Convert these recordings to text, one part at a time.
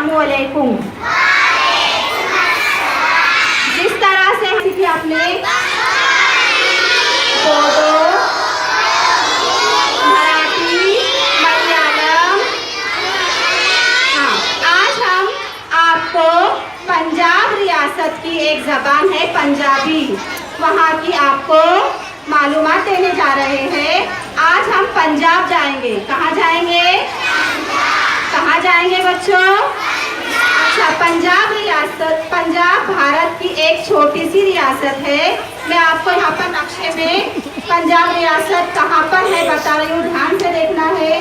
अस्सलामुअलैकुम। जिस तरह से सीखी आपने बोडो, मराठी, मलयालम। हाँ, आज हम आपको पंजाब रियासत की एक ज़बान है पंजाबी, वहाँ की आपको मालूमात देने जा रहे हैं। आज हम पंजाब जाएंगे। कहाँ जाएंगे? कहाँ जाएंगे बच्चों? अच्छा, पंजाब रियासत, पंजाब भारत की एक छोटी सी रियासत है। मैं आपको यहाँ पर नक्शे में पंजाब रियासत कहाँ पर है बता रही हूँ, ध्यान से देखना है।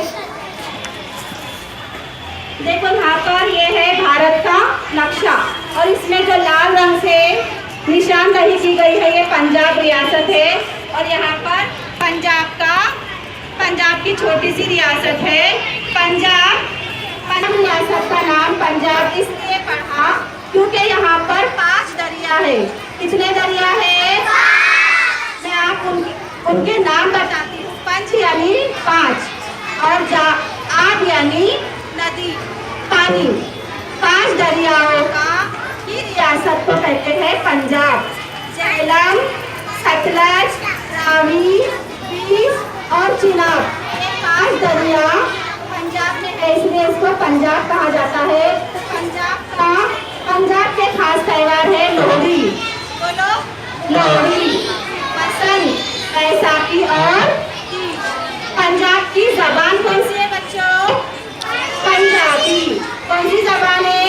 देखो यहाँ पर ये है भारत का नक्शा और इसमें जो लाल रंग से निशानदही की गई है ये पंजाब रियासत है। और यहाँ पर पंजाब की छोटी सी रियासत है। पंजाब रियासत का नाम पंजाब इसलिए पड़ा क्योंकि यहाँ पर 5 दरिया है। कितने दरिया है? मैं आपको उनके नाम बताती हूँ। पंच यानी 5 और आब यानी नदी, पानी। 5 दरियाओं की रियासत को कहते हैं पंजाब। झेलम, सतलज, रावी, बीस और चिनाब, ये 5 दरिया पंजाब में है, इसलिए इसको पंजाब कहा जाता है। पंजाब के खास त्योहार है लोहड़ी। बोलो, लोहड़ी, बसंत, बैसाखी और तीज। पंजाब की जबान कौन सी है बच्चों? पंजाबी। कौन सी जबान है?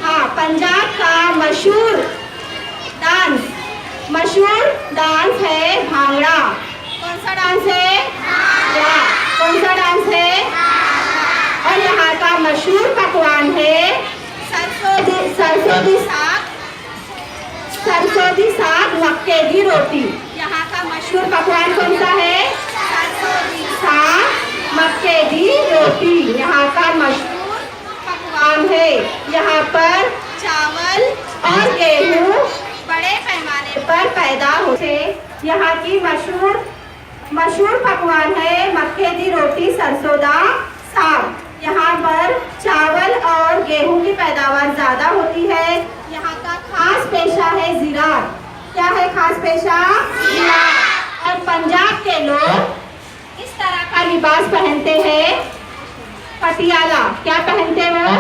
हाँ, पंजाब का मशहूर डांस है भांगड़ा। कौन सा डांस है? कौन सा डांस है? और यहाँ का मशहूर पकवान है सरसों दी साग मक्के की रोटी। यहाँ का मशहूर पकवान कौन सा है? सरसों दी साग मक्के की रोटी यहाँ का मशहूर पकवान है। यहाँ पर चावल और गेहूँ बड़े पैमाने पर पैदा होते। यहाँ की मशहूर पकवान है मक्के की रोटी, सरसों दा साग। यहाँ पर चावल और गेहूं की पैदावार ज़्यादा होती है। यहाँ का खास पेशा है ज़राअत। क्या है खास पेशा? ज़राअत। और पंजाब के लोग इस तरह का लिबास पहनते हैं, पटियाला। क्या पहनते हैं वो?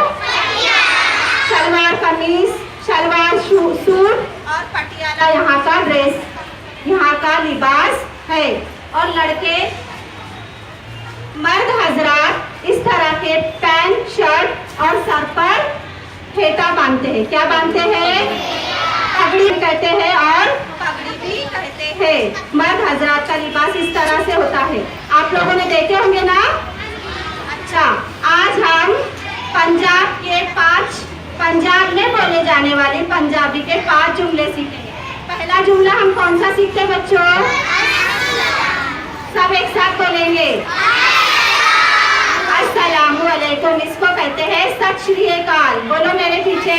सलवार कमीज, सलवार सूट और पटियाला यहाँ का ड्रेस, यहाँ का लिबास है। और लड़के मर्द हजरात इस तरह के पैंट शर्ट और सर पर फेटा बांधते हैं। क्या बांधते हैं? पगड़ी कहते हैं और पगड़ी भी कहते हैं। मर्द हजरात का लिबास इस तरह से होता है। आप लोगों ने देखे होंगे ना? अच्छा, आज हम पंजाब में बोले जाने वाले पंजाबी के 5 जुमले सीखेंगे। पहला जुमला हम कौन सा सीखते हैं बच्चों? सब एक साथ बोलेंगे, अस्सलामुअलैकुम। इसको कहते हैं सत श्री अकाल। बोलो मेरे पीछे,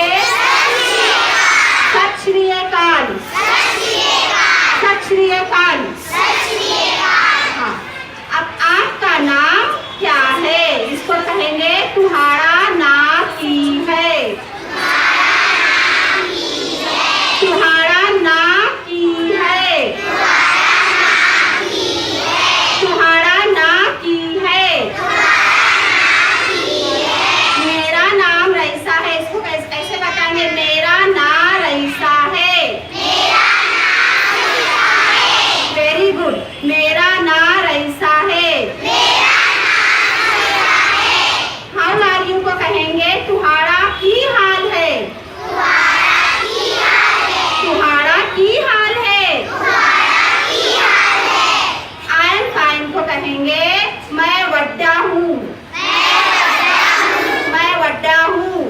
सत श्री अकाल, सत श्री अकाल। हाँ, अब आपका नाम क्या है? इसको कहेंगे तुम्हारा नाम की है। तुम्हारा नाम की है। तुम्हारा नाम की है। मेरा नाम रईसा है। इसको कैसे बताएंगे? मेरा नाम रईसा है। वेरी गुड, मेरा नाम रईसा है। हाउ आर यू को कहेंगे तुम्हारा की हाल है। तुम्हारा की हाल है। आई एम फाइन को कहेंगे मैं वड्डा हूँ। मैं वड्डा हूँ।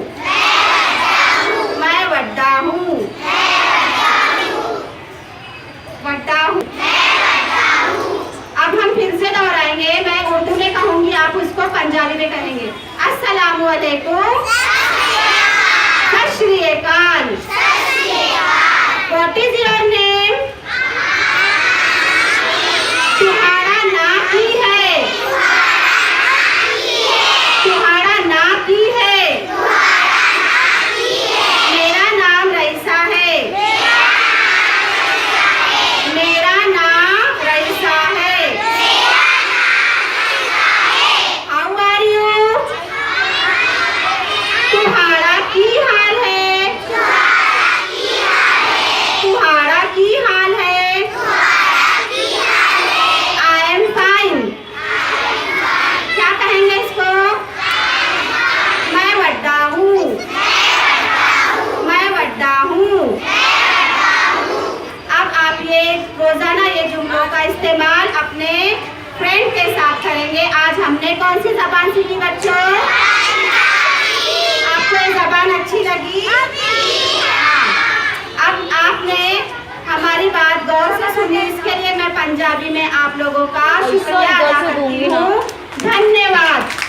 मैं वड्डा हूँ। वड्डा हूँ। अब हम फिर से दोहराएंगे। मैं उर्दू में कहूँगी, आप उसको पंजाबी में कहेंगे। अस्सलामुअलैकुम, सत श्री अकाल। What is your name? तुम्हारा नाम की है। तुम्हारा नाम की है। पंजाबी में आप लोगों का शुक्रिया इधर अदा से करती दूंगी ना। हूँ। धन्यवाद।